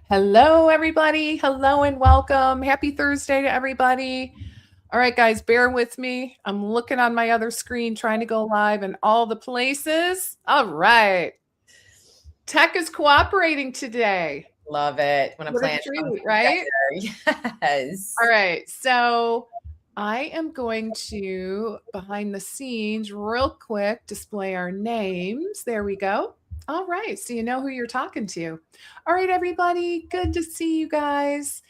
Hello, everybody. Hello and welcome. Happy Thursday to everybody. All right, guys, bear with me. I'm looking on my other screen trying to go live in all the places. All right. Tech is cooperating today. Love it when a What a plan comes treat, right? together. All Yes. right. So I am going to, behind the scenes, real quick, display our names. There we go. All right. So you know who you're talking to. All right, everybody. Good to see you guys.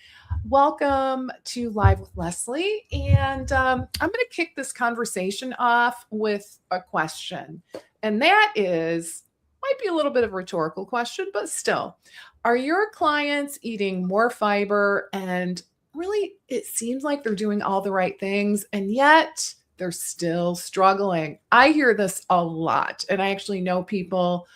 Welcome to Live with Leslie. And I'm going to kick this conversation off with a question. And that is, might be a little bit of a rhetorical question, but still, are your clients eating more fiber? And really, it seems like they're doing all the right things, and yet they're still struggling. I hear this a lot. And I actually know people,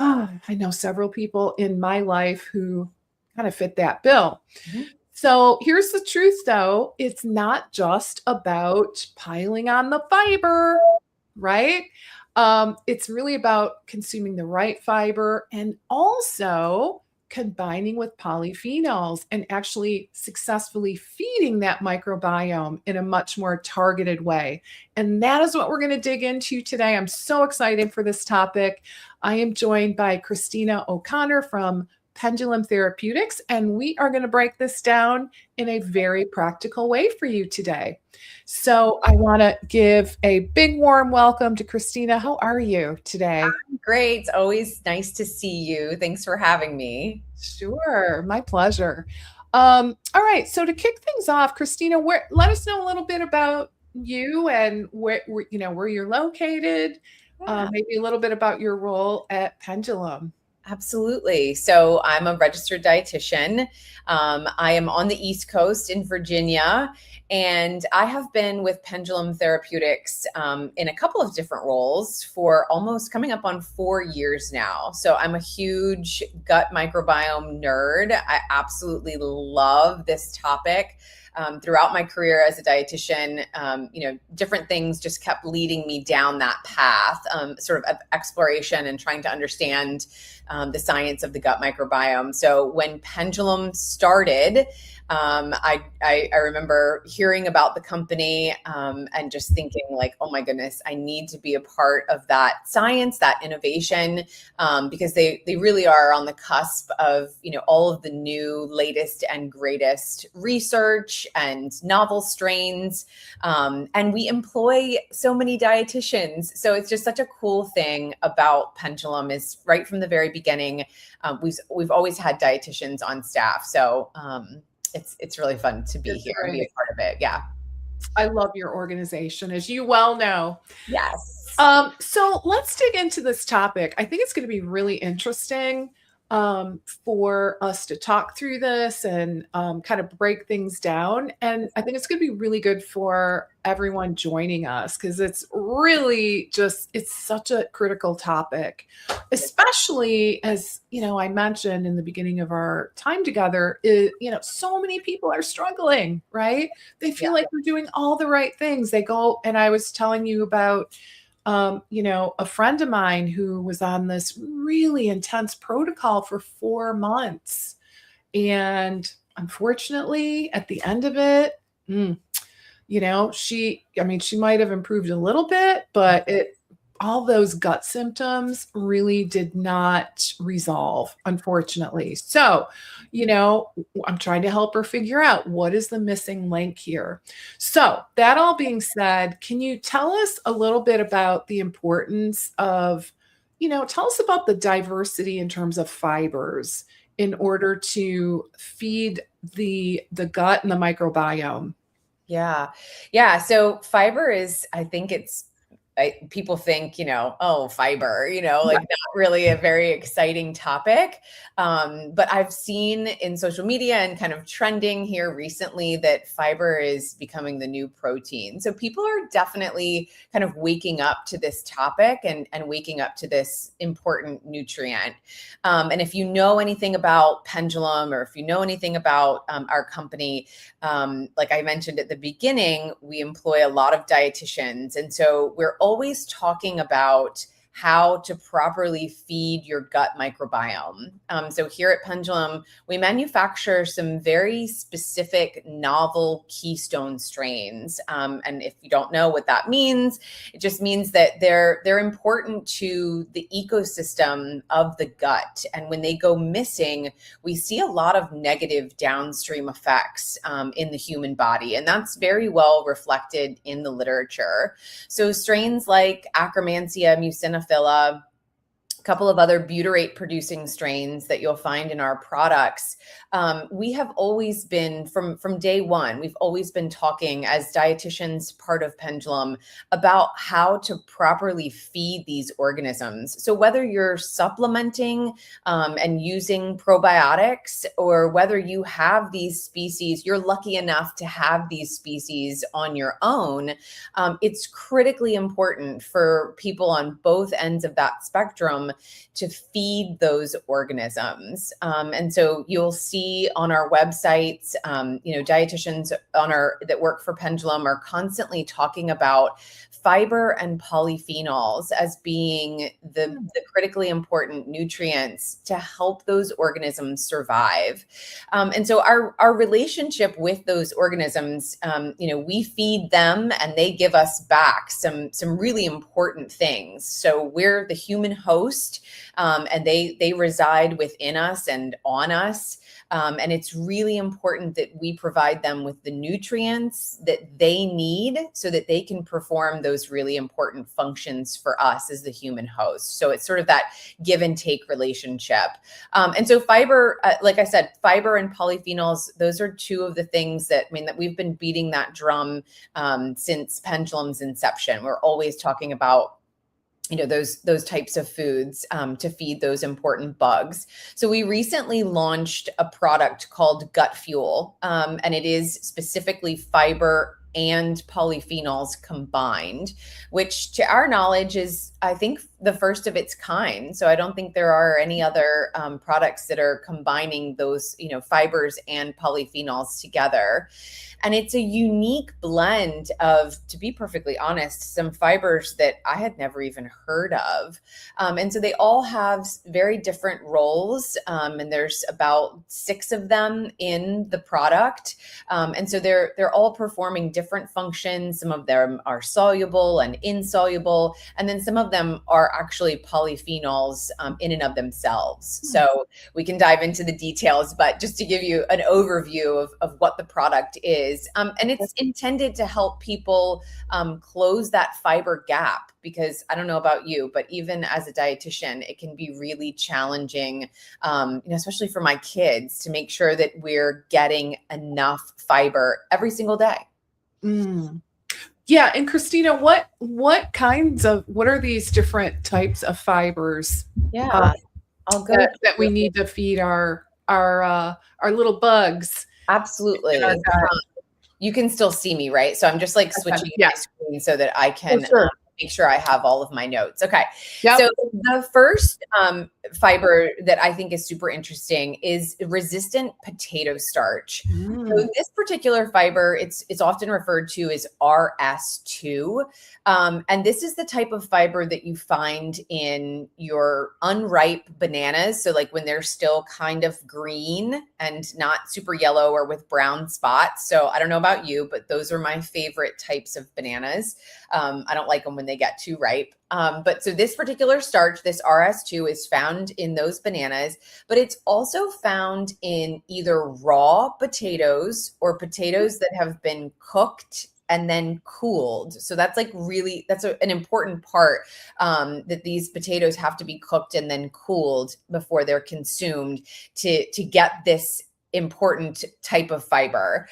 I know several people in my life who kind of fit that bill. Mhm. So here's the truth though, it's not just about piling on the fiber, right? It's really about consuming the right fiber and also combining with polyphenols and actually successfully feeding that microbiome in a much more targeted way. And that is what we're going to dig into today. I'm so excited for this topic. I am joined by Christina O'Connor from Pendulum Therapeutics, and we are going to break this down in a very practical way for you today. So I want to give a big warm welcome to Christina. How are you today? Great. It's always nice to see you. Thanks for having me. Sure, my pleasure. All right, so to kick things off, Christina, let us know a little bit about you and where you're located. Yeah. Maybe a little bit about your role at Pendulum. Absolutely. So I'm a registered dietitian. I am on the East Coast in Virginia, and I have been with Pendulum Therapeutics in a couple of different roles for almost coming up on 4 years now. So I'm a huge gut microbiome nerd. I absolutely love this topic. Throughout my career as a dietitian, different things just kept leading me down that path, sort of exploration and trying to understand the science of the gut microbiome. So when Pendulum started, I remember hearing about the company and just thinking like, oh my goodness, I need to be a part of that science, that innovation, because they really are on the cusp of all of the new, latest, and greatest research and novel strains, and we employ so many dietitians. So it's just such a cool thing about Pendulum is right from the very beginning, we've always had dietitians on staff. So it's really fun to be It's here and be great. a part of it. Yeah. I love your organization, as you well know. Yes. So let's dig into this topic. I think it's going to be really interesting for us to talk through this and kind of break things down. And I think it's going to be really good for everyone joining us because it's really it's such a critical topic, especially as, I mentioned in the beginning of our time together, so many people are struggling, right? They Yeah. feel like they're doing all the right things. They go, and I was telling you about a friend of mine who was on this really intense protocol for 4 months. And unfortunately, at the end of it, she might have improved a little bit, but all those gut symptoms really did not resolve, unfortunately. So, I'm trying to help her figure out what is the missing link here. So, that all being said, can you tell us a little bit about the importance of, tell us about the diversity in terms of fibers in order to feed the gut and the microbiome? Yeah. Yeah. So fiber is, I think people think, oh, fiber, like not really a very exciting topic. But I've seen in social media and kind of trending here recently that fiber is becoming the new protein. So people are definitely kind of waking up to this topic and waking up to this important nutrient. And if you know anything about Pendulum or if you know anything about our company, like I mentioned at the beginning, we employ a lot of dietitians. And so we're always talking about how to properly feed your gut microbiome. So here at Pendulum, we manufacture some very specific novel keystone strains. And if you don't know what that means, it just means that they're important to the ecosystem of the gut. And when they go missing, we see a lot of negative downstream effects in the human body. And that's very well reflected in the literature. So strains like Akkermansia muciniphila, a couple of other butyrate producing strains that you'll find in our products. We have always been, from day one, we've always been talking as dietitians, part of Pendulum, about how to properly feed these organisms. So whether you're supplementing and using probiotics, or whether you have these species, you're lucky enough to have these species on your own, it's critically important for people on both ends of that spectrum to feed those organisms. And so you'll see on our websites, dietitians that work for Pendulum are constantly talking about fiber and polyphenols as being the critically important nutrients to help those organisms survive. And so our relationship with those organisms, we feed them and they give us back some really important things. So we're the human host, and they reside within us and on us. And it's really important that we provide them with the nutrients that they need so that they can perform those really important functions for us as the human host. So it's sort of that give and take relationship. And so fiber, like I said, fiber and polyphenols, those are two of the things that we've been beating that drum since Pendulum's inception. We're always talking about those types of foods to feed those important bugs. So we recently launched a product called Gut Fuel, and it is specifically fiber and polyphenols combined, which to our knowledge is, I think, the first of its kind. So I don't think there are any other products that are combining those, fibers and polyphenols together. And it's a unique blend of, to be perfectly honest, some fibers that I had never even heard of. And so they all have very different roles. And there's about 6 of them in the product. And so they're all performing different functions. Some of them are soluble and insoluble. And then some of them are actually polyphenols in and of themselves. So we can dive into the details, but just to give you an overview of what the product is. And it's intended to help people close that fiber gap, because I don't know about you, but even as a dietitian, it can be really challenging, especially for my kids, to make sure that we're getting enough fiber every single day. Yeah. And Christina, what are these different types of fibers? Yeah. That we need to feed our little bugs. Absolutely. You can still see me, right? So I'm just like switching my screen so that I can make sure I have all of my notes. Okay. Yep. So the first fiber that I think is super interesting is resistant potato starch. So this particular fiber, it's often referred to as RS2. And this is the type of fiber that you find in your unripe bananas. So like when they're still kind of green and not super yellow or with brown spots. So I don't know about you, but those are my favorite types of bananas. I don't like them when they get too ripe. But so this particular starch, this RS2, is found in those bananas, but it's also found in either raw potatoes or potatoes that have been cooked and then cooled. So that's like an important part, that these potatoes have to be cooked and then cooled before they're consumed to get this important type of fiber.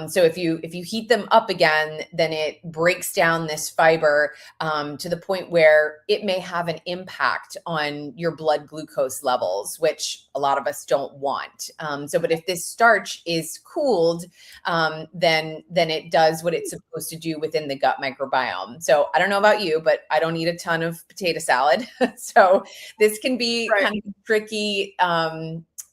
So if you heat them up again, then it breaks down this fiber to the point where it may have an impact on your blood glucose levels, which a lot of us don't want. But if this starch is cooled, then it does what it's supposed to do within the gut microbiome. So I don't know about you, but I don't eat a ton of potato salad. So this can be kind of tricky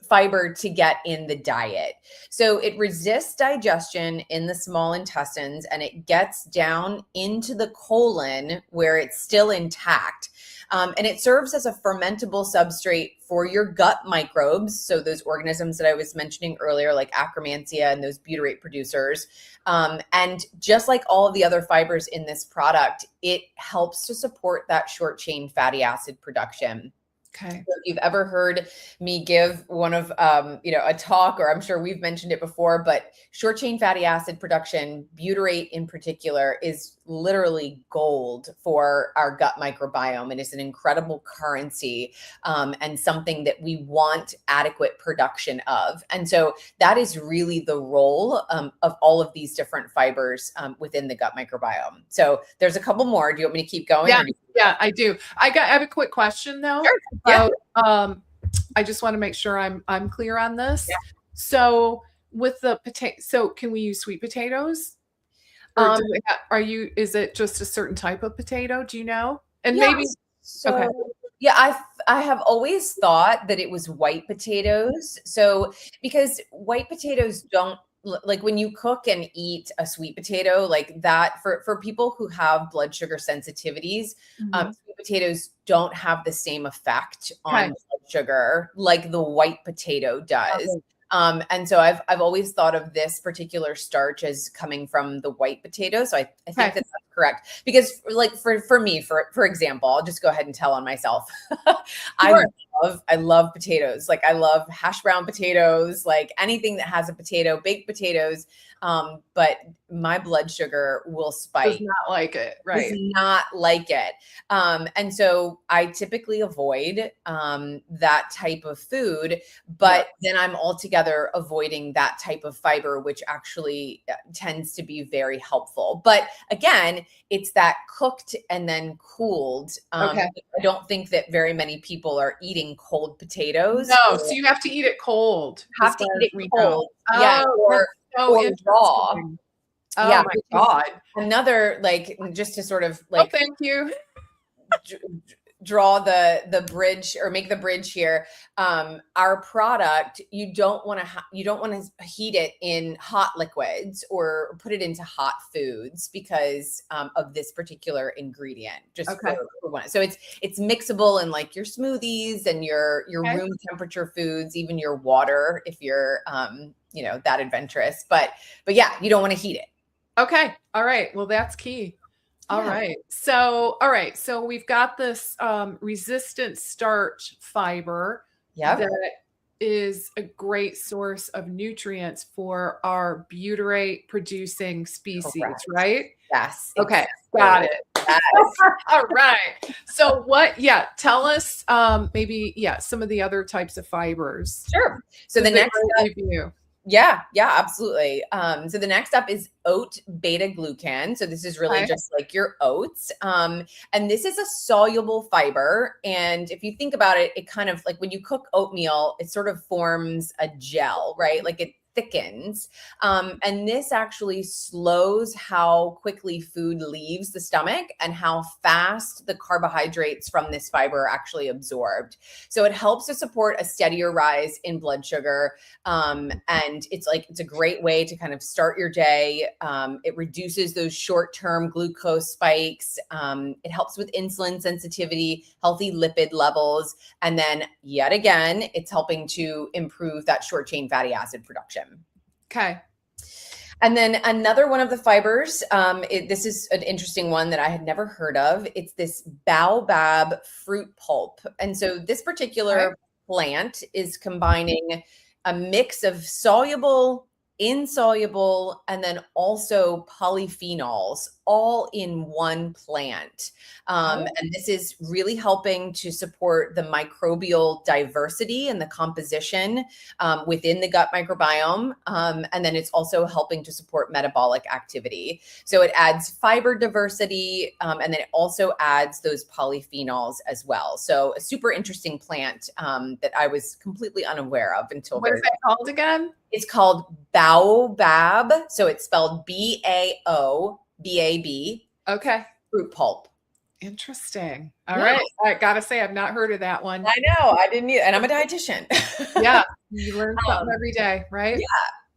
fiber to get in the diet. So it resists digestion in the small intestines and it gets down into the colon where it's still intact. And it serves as a fermentable substrate for your gut microbes. So those organisms that I was mentioning earlier, like Akkermansia and those butyrate producers. And just like all of the other fibers in this product, it helps to support that short chain fatty acid production. Okay. So if you've ever heard me give one of, a talk, or I'm sure we've mentioned it before, but short chain fatty acid production, butyrate in particular, is literally gold for our gut microbiome, and is an incredible currency, and something that we want adequate production of. And so that is really the role of all of these different fibers within the gut microbiome. So there's a couple more. Do you want me to keep going? Yeah, yeah, I do. I have a quick question though. Sure. Yeah. I just want to make sure I'm clear on this. Yeah. So with the potato, so can we use sweet potatoes? Or is it just a certain type of potato? Do you know? And Yeah. maybe okay. Yeah, I have always thought that it was white potatoes. So because white potatoes don't, like when you cook and eat a sweet potato like that, for people who have blood sugar sensitivities, sweet potatoes don't have the same effect on blood sugar like the white potato does. And so I've always thought of this particular starch as coming from the white potato. So I think that's correct, because like for me, for example, I'll just go ahead and tell on myself. I love potatoes. Like I love hash brown potatoes, like anything that has a potato, baked potatoes. But my blood sugar will spike. Does not like it, right? Does not like it. And so I typically avoid that type of food, but then I'm altogether avoiding that type of fiber, which actually tends to be very helpful. But again, it's that cooked and then cooled. I don't think that very many people are eating cold potatoes. No, so you have to eat it cold. Have to eat it cold. Yeah, or raw. Oh my God. Another, like, just to sort of like, thank you. Draw the bridge, or make the bridge here. Our product, you don't want to heat it in hot liquids or put it into hot foods because of this particular ingredient. Just for one. So it's mixable in like your smoothies and your room temperature foods, even your water if you're that adventurous. But yeah, you don't want to heat it. Okay. All right. Well, that's key. All right. So we've got this resistant starch fiber that is a great source of nutrients for our butyrate producing species, right? Yes. Okay. Got it. Yes. All right. So tell us maybe some of the other types of fibers. Sure. So the next review. Yeah, absolutely. So the next up is oat beta glucan. So this is really just like your oats. And this is a soluble fiber. And if you think about it, it kind of like when you cook oatmeal, it sort of forms a gel, right? Like it thickens. And this actually slows how quickly food leaves the stomach and how fast the carbohydrates from this fiber are actually absorbed. So it helps to support a steadier rise in blood sugar. And it's a great way to kind of start your day. It reduces those short-term glucose spikes. It helps with insulin sensitivity, healthy lipid levels. And then yet again, it's helping to improve that short chain fatty acid production. Okay. And then another one of the fibers, this is an interesting one that I had never heard of. It's this baobab fruit pulp. And so this particular plant is combining a mix of soluble, insoluble, and then also polyphenols all in one plant. And this is really helping to support the microbial diversity and the composition within the gut microbiome. And then it's also helping to support metabolic activity. So it adds fiber diversity, and then it also adds those polyphenols as well. So a super interesting plant that I was completely unaware of until. What is that called again? It's called baobab. So it's spelled BAOBAB. Okay. Fruit pulp. Interesting. All right. I gotta say, I've not heard of that one. I know. I didn't either. And I'm a dietitian. Yeah. You learn something every day, right? Yeah.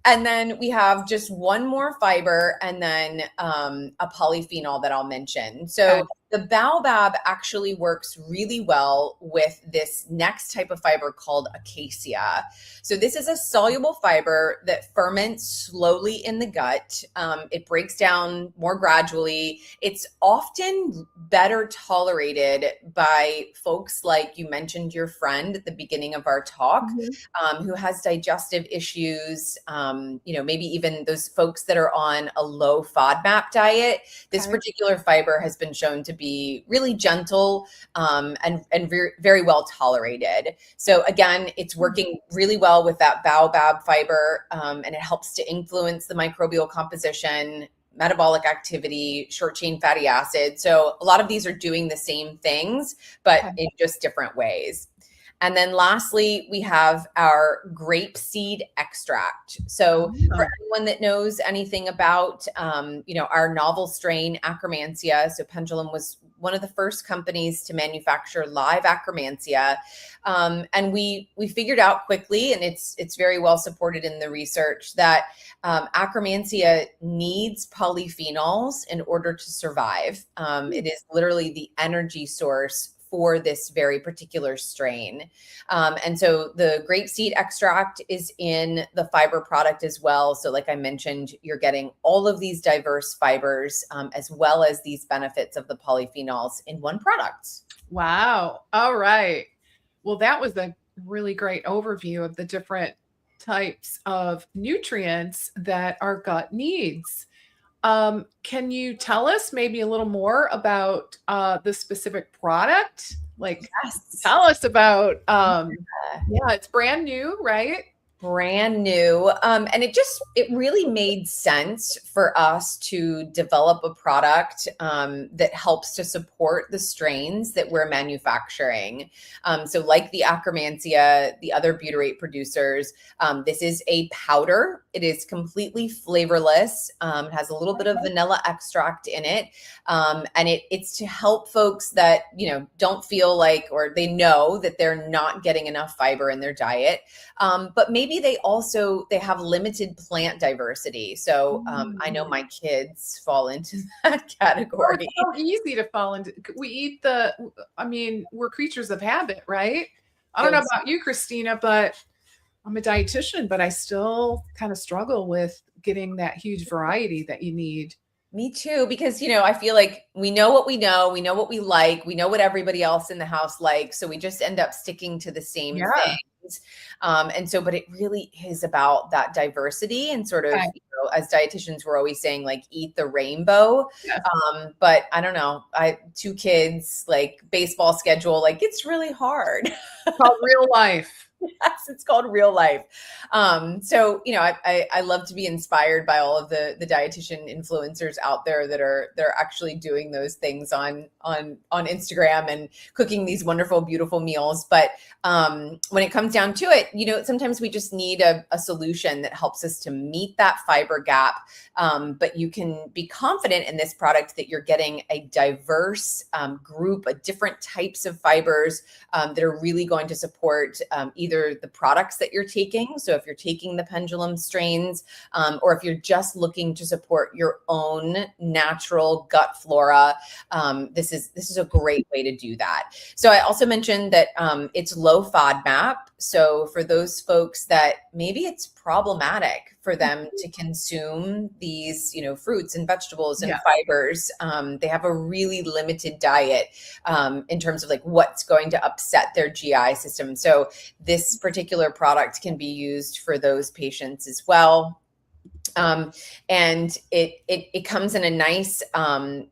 And then we have just one more fiber and then a polyphenol that I'll mention. So the baobab actually works really well with this next type of fiber called acacia. So this is a soluble fiber that ferments slowly in the gut. It breaks down more gradually. It's often better tolerated by folks like you mentioned your friend at the beginning of our talk, Mhm. who has digestive issues, maybe even those folks that are on a low FODMAP diet. This Okay. particular fiber has been shown to be really gentle, and very, very well tolerated. So again, it's working really well with that baobab fiber, and it helps to influence the microbial composition, metabolic activity, short chain fatty acid. So a lot of these are doing the same things, but Okay. in just different ways. And then lastly, we have our grapeseed extract. So for Oh, anyone that knows anything about, our novel strain Akkermansia, so Pendulum was one of the first companies to manufacture live Akkermansia, and we figured out quickly, and it's very well supported in the research, that Akkermansia needs polyphenols in order to survive. It is literally the energy source for this very particular strain. And so the grapeseed extract is in the fiber product as well. So, like I mentioned, you're getting all of these diverse fibers, as well as these benefits of the polyphenols in one product. wow. All right. Well, that was a really great overview of the different types of nutrients that our gut needs. Can you tell us maybe a little more about the specific product? Like, Yes. tell us about, yeah, it's brand new, right? Brand new. And it really made sense for us to develop a product, that helps to support the strains that we're manufacturing. So like the Akkermansia, the other butyrate producers, this is a powder. It is completely flavorless. It has a little bit of vanilla extract in it. And it's to help folks that, don't feel like, or they know that they're not getting enough fiber in their diet. But maybe they have limited plant diversity. So I know my Mm. kids fall into that Oh, it's category. so easy to fall into. We eat I mean, we're creatures of habit, right? I don't know Ex- about you, Christina, but I'm a dietitian, but I still kind of struggle with getting that huge variety that you need. Me too, because I feel like we know what we know what we like, we know what everybody else in the house likes, so we just end up sticking to the same Yeah. things. And so, but it really is about that diversity and sort of, Okay. as dietitians, we're always saying like eat the rainbow. Yes. But I don't know, I two kids, like baseball schedule, like it's really hard. Called real life. Yes, it's called real life. So I love to be inspired by all of the dietitian influencers out there that are actually doing those things on Instagram and cooking these wonderful, beautiful meals. But when it comes down to it, sometimes we just need a solution that helps us to meet that fiber gap. But you can be confident in this product that you're getting a diverse group of different types of fibers, that are really going to support, either the products that you're taking. So if you're taking the Pendulum strains, or if you're just looking to support your own natural gut flora, this is a great way to do that. So I also mentioned that it's low FODMAP. So for those folks that maybe it's problematic for them to consume these, fruits and vegetables and Yeah. fibers, they have a really limited diet, in terms of like what's going to upset their GI system. So this particular product can be used for those patients as well. And it comes in a nice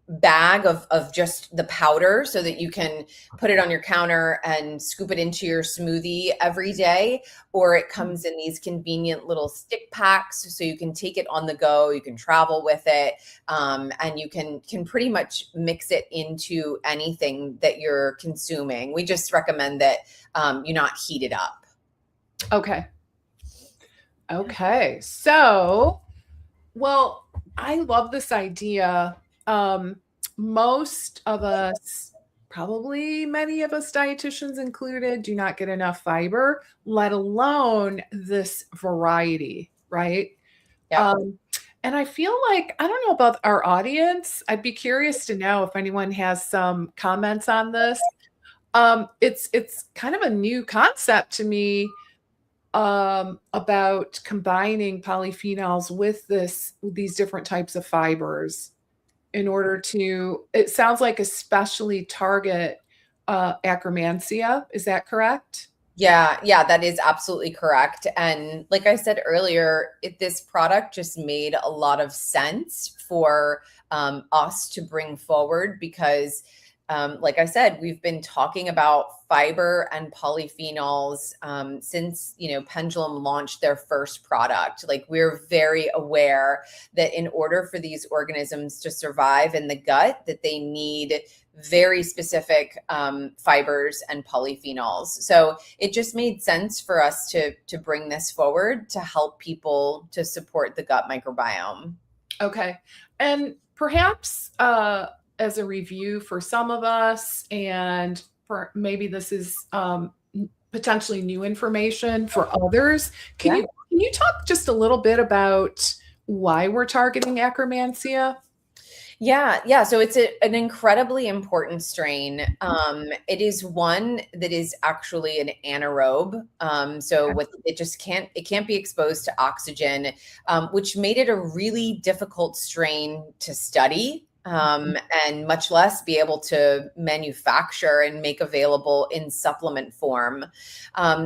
bag of just the powder, so that you can put it on your counter and scoop it into your smoothie every day. Or it comes in these convenient little stick packs, so you can take it on the go, you can travel with it, and you can pretty much mix it into anything that you're consuming. We just recommend that you not heat it up. Okay. Okay. So, well, I love this idea. Most of us, probably many of us dietitians included, do not get enough fiber, let alone this variety, right? Yep. Um, And I feel like I don't know about our audience. I'd be curious to know if anyone has some comments on this. It's kind of a new concept to me about combining polyphenols with these different types of fibers in order to. It sounds like especially target Akkermansia. Is that correct? Yeah, yeah, that is absolutely correct. And like I said earlier, this product just made a lot of sense for us to bring forward because, like I said, we've been talking about fiber and polyphenols since Pendulum launched their first product. Like we're very aware that in order for these organisms to survive in the gut, that they need very specific fibers and polyphenols. So it just made sense for us to bring this forward to help people to support the gut microbiome. Okay. And perhaps as a review for some of us, and for maybe this is potentially new information for others, can Yeah. you talk just a little bit about why we're targeting Akkermansia? Yeah. So it's an incredibly important strain. It is one that is actually an anaerobe. So Okay. with it can't be exposed to oxygen, which made it a really difficult strain to study. And much less be able to manufacture and make available in supplement form.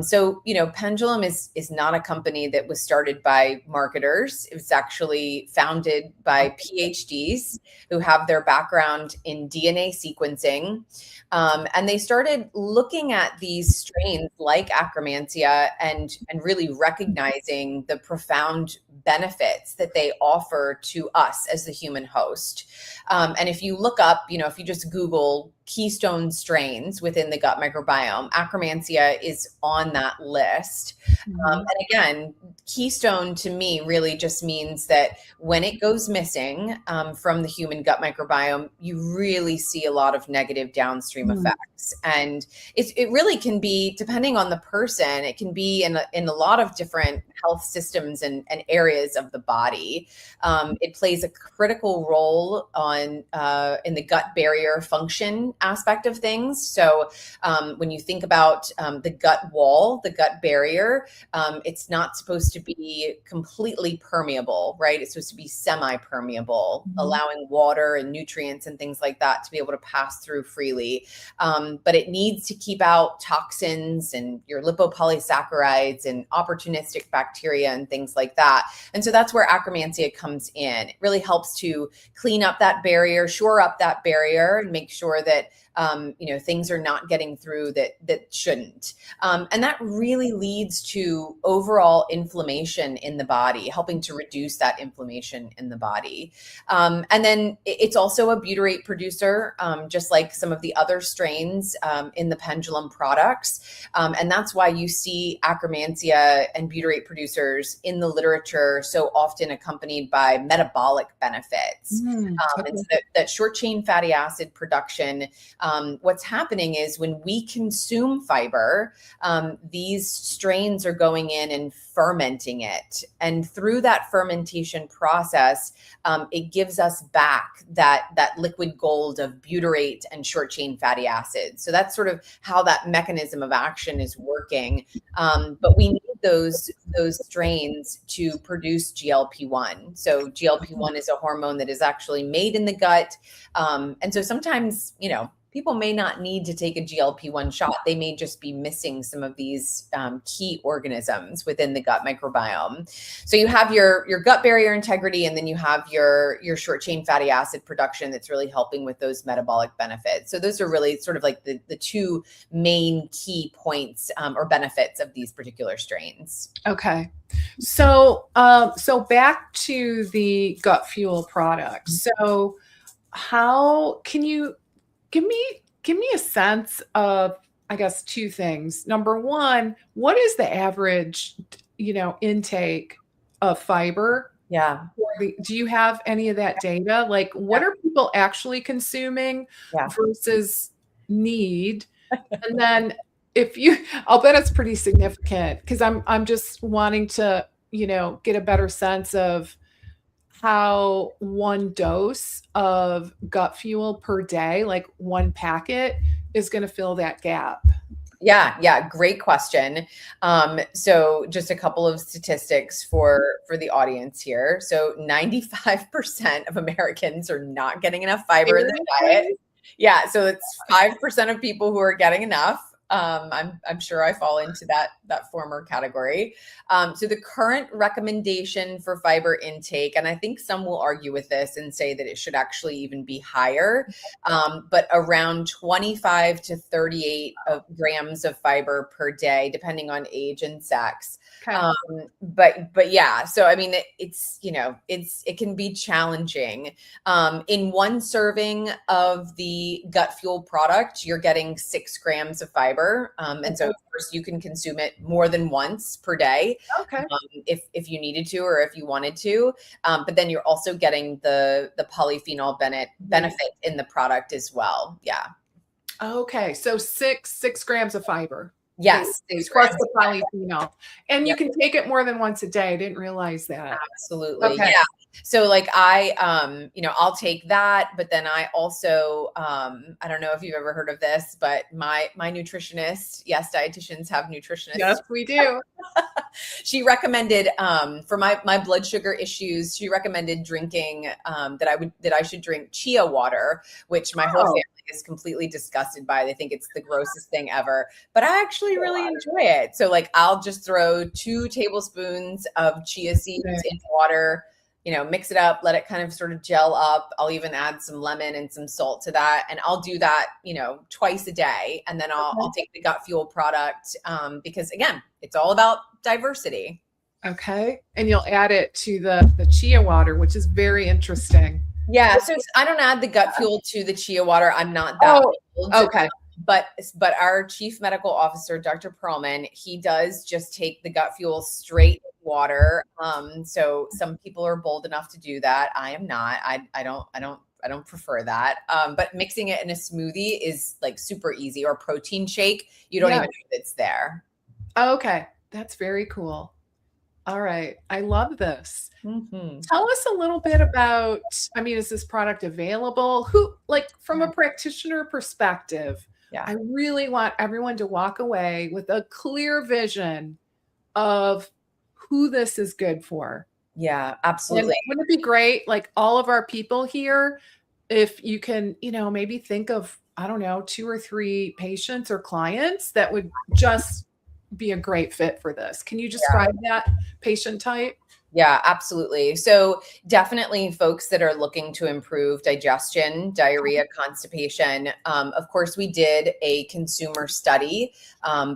So Pendulum is not a company that was started by marketers. It was actually founded by PhDs who have their background in DNA sequencing. And they started looking at these strains like Akkermansia and really recognizing the profound benefits that they offer to us as the human host. And if you look up, if you just Google keystone strains within the gut microbiome, Akkermansia is on that list. Mhm. And again, keystone to me really just means that when it goes missing from the human gut microbiome, you really see a lot of negative downstream Mm. effects. And it really can be, depending on the person, it can be in a lot of different health systems and areas of the body. It plays a critical role in the gut barrier function aspect of things. So when you think about the gut wall, the gut barrier, it's not supposed to be completely permeable, right? It's supposed to be semi-permeable, Mhm. allowing water and nutrients and things like that to be able to pass through freely. But it needs to keep out toxins and your lipopolysaccharides and opportunistic bacteria and things like that. And so that's where Akkermansia comes in. It really helps to clean up that barrier, shore up that barrier, and make sure that things are not getting through that shouldn't. And that really leads to overall inflammation in the body, helping to reduce that inflammation in the body. And then it's also a butyrate producer, just like some of the other strains in the Pendulum products. And that's why you see Akkermansia and butyrate producers in the literature so often accompanied by metabolic benefits. Mm. And Okay. so that short chain fatty acid production, what's happening is when we consume fiber, these strains are going in and fermenting it. And through that fermentation process, it gives us back that liquid gold of butyrate and short chain fatty acids. So that's sort of how that mechanism of action is working. But we need those strains to produce GLP-1. So GLP-1 is a hormone that is actually made in the gut. And so sometimes, people may not need to take a GLP-1 shot. They may just be missing some of these key organisms within the gut microbiome. So you have your gut barrier integrity, and then you have your short chain fatty acid production that's really helping with those metabolic benefits. So those are really sort of like the two main key points or benefits of these particular strains. Okay. So, so back to the gut fuel products. So, how can you give me a sense of, I guess, two things. Number one, what is the average, intake of fiber? Yeah. Do you have any of that data? Like, what are people actually consuming Yeah. versus need? And then if you, I'll bet it's pretty significant because I'm just wanting to, get a better sense of how one dose of gut fuel per day, like one packet, is going to fill that gap? Yeah, great question. So just a couple of statistics for the audience here. So 95% of Americans are not getting enough fiber in their diet. Seriously? Yeah, so it's 5% of people who are getting enough. I'm sure I fall into that former category. So the current recommendation for fiber intake, and I think some will argue with this and say that it should actually even be higher, but around 25 to 38 grams of fiber per day, depending on age and sex. Okay. But yeah, so I mean, it can be challenging. In one serving of the gut fuel product, you're getting 6 grams of fiber. And so of course you can consume it more than once per day. Okay. If you needed to, or if you wanted to. But then you're also getting the polyphenol benefit in the product as well. Yeah. Okay. So six grams of fiber. Yes. Plus the polyphenol. And you Yep. can take it more than once a day. I didn't realize that. Absolutely. Okay. Yeah. So like I'll take that, but then I also, I don't know if you've ever heard of this, but my nutritionist, yes, dietitians have nutritionists. Yes, we do. She recommended, for my blood sugar issues, she recommended drinking, that I should drink chia water, which my whole family is completely disgusted by. They think it's the grossest thing ever, but I actually really enjoy it. So like I'll just throw 2 tablespoons of chia seeds in water, mix it up, let it kind of sort of gel up. I'll even add some lemon and some salt to that. And I'll do that, twice a day. And then I'll take the gut fuel product, because again, it's all about diversity. Okay. And you'll add it to the chia water, which is very interesting. Yeah. So I don't add the gut fuel to the chia water. I'm not that old. Okay. But our chief medical officer, Dr. Perlman, he does just take the gut fuel straight in water. So some people are bold enough to do that. I am not. I don't prefer that. But mixing it in a smoothie is like super easy, or protein shake. You don't even know it's there. Okay. That's very cool. All right. I love this. Mm-hmm. Tell us a little bit about, I mean, is this product available? From a practitioner perspective, I really want everyone to walk away with a clear vision of who this is good for. Yeah, absolutely. And wouldn't it be great, like all of our people here, if you can, maybe think of, I don't know, 2 or 3 patients or clients that would just be a great fit for this. Can you describe that patient type? Yeah, absolutely. So definitely folks that are looking to improve digestion, diarrhea, constipation. Of course, we did a consumer study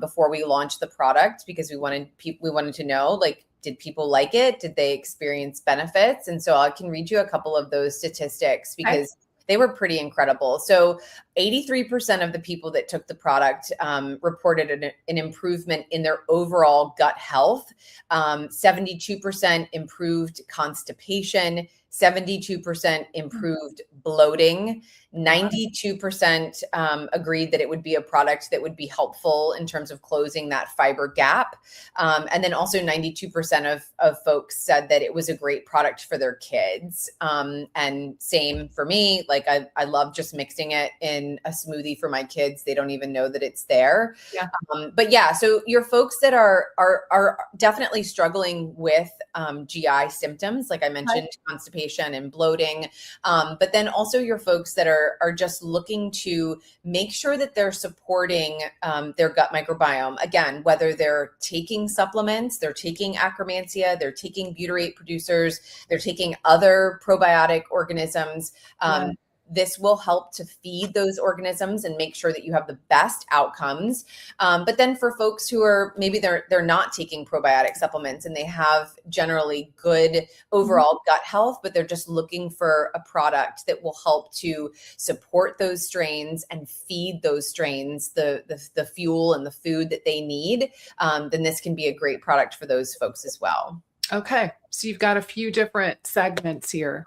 before we launched the product, because we wanted to know, like, did people like it? Did they experience benefits? And so I can read you a couple of those statistics, because they were pretty incredible. So 83% of the people that took the product reported an improvement in their overall gut health. 72% improved constipation, 72% improved bloating, 92% agreed that it would be a product that would be helpful in terms of closing that fiber gap. And then also 92% of folks said that it was a great product for their kids. And same for me, like I love just mixing it in a smoothie for my kids. They don't even know that it's there. Yeah. But yeah, so your folks that are definitely struggling with GI symptoms, like I mentioned, constipation and bloating. But then also your folks that are just looking to make sure that they're supporting their gut microbiome. Again, whether they're taking supplements, they're taking Akkermansia, they're taking butyrate producers, they're taking other probiotic organisms. This will help to feed those organisms and make sure that you have the best outcomes. But then for folks who are maybe they're not taking probiotic supplements and they have generally good overall gut health, but they're just looking for a product that will help to support those strains and feed those strains the fuel and the food that they need, then this can be a great product for those folks as well. Okay. So you've got a few different segments here.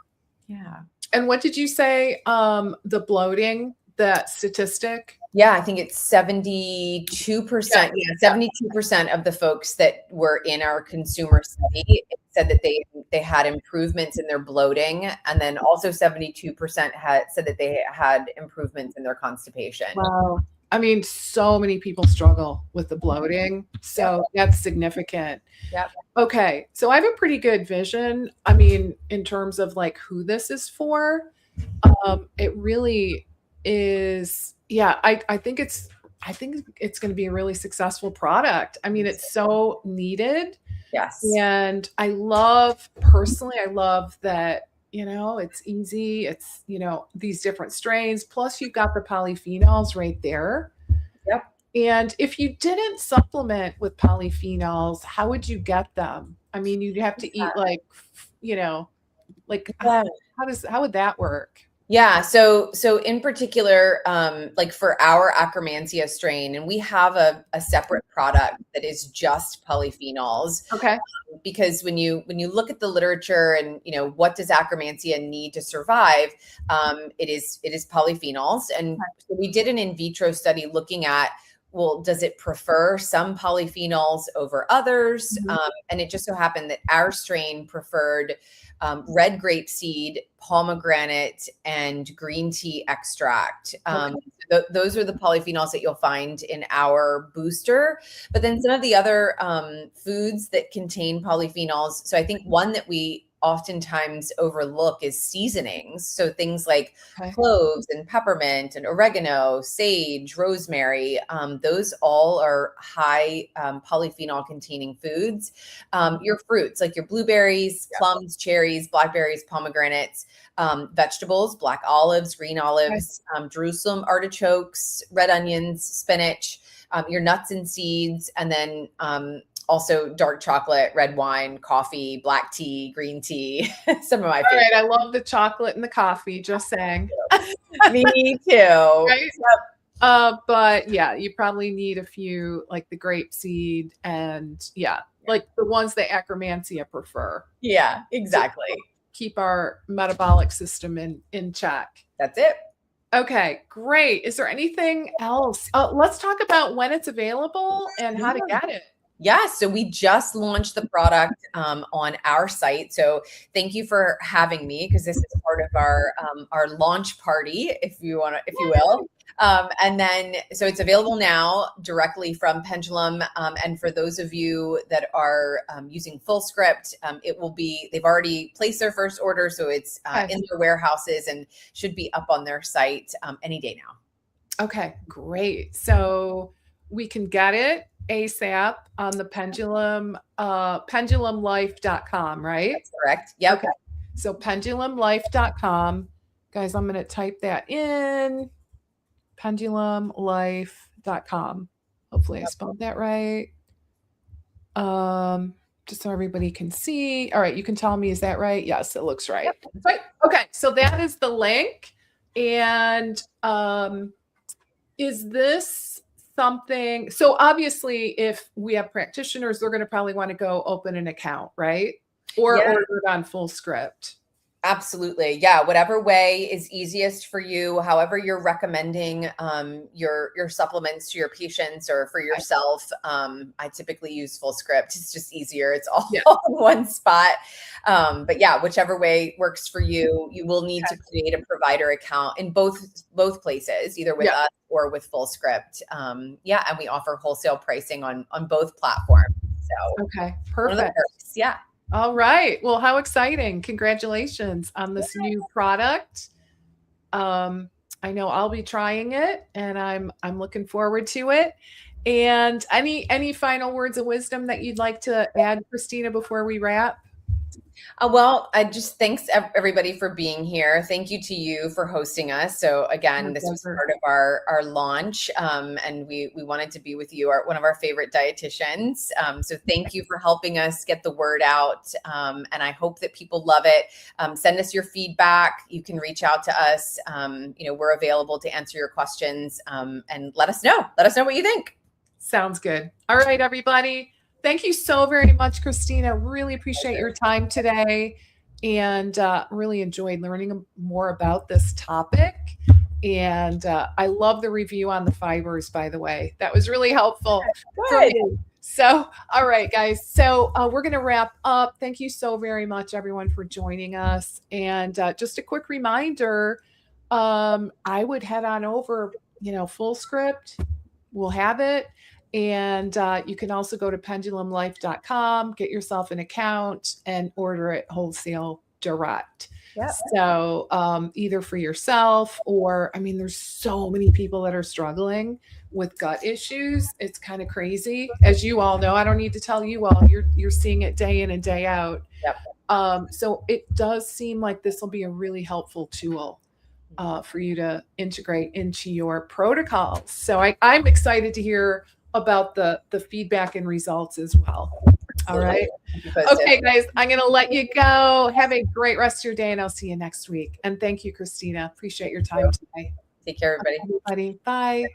Yeah. And what did you say? The bloating, that statistic? Yeah, I think it's 72%. Yeah, 72% of the folks that were in our consumer study said that they had improvements in their bloating, and then also 72% had said that they had improvements in their constipation. Wow. I mean, so many people struggle with the bloating, so that's significant. Yep. Okay, so I have a pretty good vision. I mean, in terms of like who this is for, it really is. Yeah, I think it's going to be a really successful product. I mean, it's so needed. Yes. And I love personally, I love that, it's easy. It's, these different strains, plus you've got the polyphenols right there. Yep. And if you didn't supplement with polyphenols, how would you get them? I mean, you'd have to eat like, how would that work? Yeah. So in particular, like for our Akkermansia strain, and we have a separate product that is just polyphenols. Okay. Because when you look at the literature and, what does Akkermansia need to survive, it is polyphenols. And so we did an in vitro study looking at, well, does it prefer some polyphenols over others? And it just so happened that our strain preferred red grapeseed, pomegranate, and green tea extract. Those are the polyphenols that you'll find in our booster. But then some of the other foods that contain polyphenols. So I think one that we oftentimes overlook is seasonings. So things like cloves and peppermint and oregano, sage, rosemary, those all are high polyphenol containing foods. Your fruits, like your blueberries, plums, cherries, blackberries, pomegranates, vegetables, black olives, green olives, Jerusalem artichokes, red onions, spinach, your nuts and seeds, and then also dark chocolate, red wine, coffee, black tea, green tea. Some of my favorites. All right, I love the chocolate and the coffee, just saying. Me too. Right? But yeah, you probably need a few, like the grapeseed and like the ones that Akkermansia prefer. Yeah, exactly. Keep our metabolic system in check. That's it. Okay, great. Is there anything else? Let's talk about when it's available and how to get it. Yeah, so we just launched the product on our site. So thank you for having me, because this is part of our launch party, if you will. And then, so it's available now directly from Pendulum. And for those of you that are using Fullscript, they've already placed their first order. So it's in their warehouses and should be up on their site any day now. Okay, great. So we can get it ASAP on the Pendulum, pendulumlife.com, right? That's correct. Yep. Okay. So pendulumlife.com. Guys, I'm going to type that in. Pendulumlife.com. Hopefully I spelled that right. Just so everybody can see. All right, you can tell me, is that right? Yes, it looks right. Yep. Right. Okay, so that is the link. And is this something? So obviously, if we have practitioners, they're going to probably want to go open an account, right? Or order it on Fullscript. Absolutely. Yeah. Whatever way is easiest for you, however you're recommending your supplements to your patients or for yourself. I typically use Fullscript. It's just easier. It's all in one spot. But yeah, whichever way works for you, you will need to create a provider account in both places, either with us or with Fullscript. And we offer wholesale pricing on both platforms. So okay, perfect. Yeah. All right. Well, how exciting. Congratulations on this new product. I know I'll be trying it and I'm looking forward to it. And any final words of wisdom that you'd like to add, Christina, before we wrap? Well, I just thanks everybody for being here. Thank you to you for hosting us. So again, this was part of our launch, and we wanted to be with you, one of our favorite dietitians. So thank you for helping us get the word out, and I hope that people love it. Send us your feedback. You can reach out to us. We're available to answer your questions, and let us know. Let us know what you think. Sounds good. All right, everybody. Thank you so very much, Christina. Really appreciate your time today and really enjoyed learning more about this topic. And I love the review on the fibers, by the way. That was really helpful for Good. me. So, all right, guys. So we're going to wrap up. Thank you so very much, everyone, for joining us. And just a quick reminder, I would head on over, Fullscript. We'll have it. And you can also go to pendulumlife.com, get yourself an account, and order it wholesale direct. Yep. So either for yourself or, I mean, there's so many people that are struggling with gut issues. It's kind of crazy. As you all know, I don't need to tell you all, you're seeing it day in and day out. Yep. So it does seem like this will be a really helpful tool for you to integrate into your protocols. So I'm excited to hear about the feedback and results as well. All right. Okay, guys, I'm going to let you go. Have a great rest of your day, and I'll see you next week. And thank you, Christina. Appreciate your time today. Take care, everybody. Bye.